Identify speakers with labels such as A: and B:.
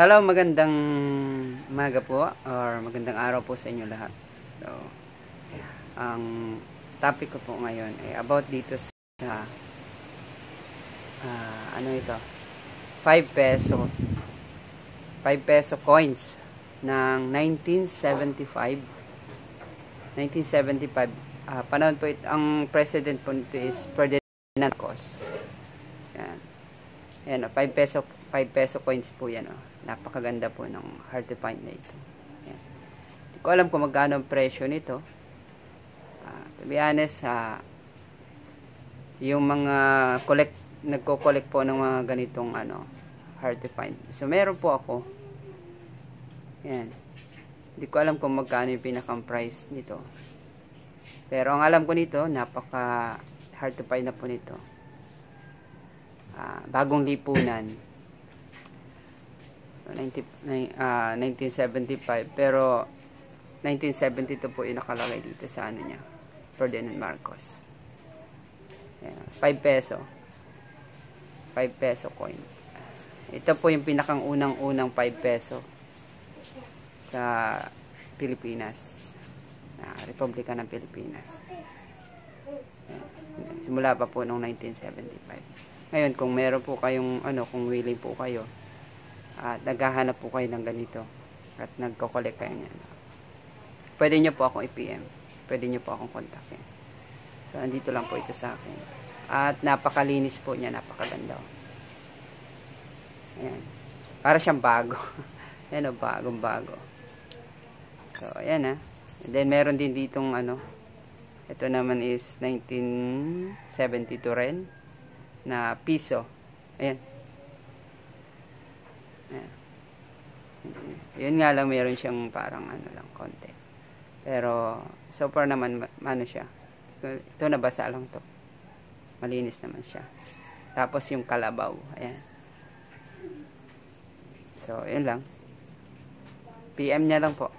A: Hello, magandang umaga po or magandang araw po sa inyo lahat. So, ang topic ko po ngayon ay about dito sa ano ito? 5 peso. 5 peso coins ng 1975. 1975. Panahon po ito, ang president po nito is Ferdinand Marcos. Yan. Ayan, 5 peso coins po yan. Napakaganda po ng hard to find na ito. Ayan. Hindi ko alam kung magkano ang presyo nito. To be honest, yung mga nagko-collect po ng mga ganitong hard to find. So, meron po ako. Ayan. Hindi ko alam kung magkano yung pinakang price nito. Pero ang alam ko nito, napaka hard to find na po nito. Bagong lipunan. 1975, pero 1972 po yung nakalagay dito sa ano niya, Ferdinand Marcos. Ayan, 5 peso. 5 peso coin. Ito po yung pinakang unang 5 peso sa Pilipinas. Republika ng Pilipinas. Ayan, simula pa po noong 1975. Ngayon, kung meron po kayong kung willing po kayo at naghahanap po kayo ng ganito at nagko-collect kayo niyan, pwede nyo po akong i-PM, pwede nyo po akong kontakin. So, andito lang po ito sa akin at napakalinis po niya, napakaganda. Ayan, para siyang bago. Ayan o, bagong bago. So, ayan and then meron din ditong ito naman is 1972 rin na piso. Ayan. Ayan. Yun nga lang, meron siyang parang lang konti. Pero so far naman siya. Ito nabasa lang to. Malinis naman siya. Tapos yung kalabaw. Ayan. So, yun lang. PM niya lang po.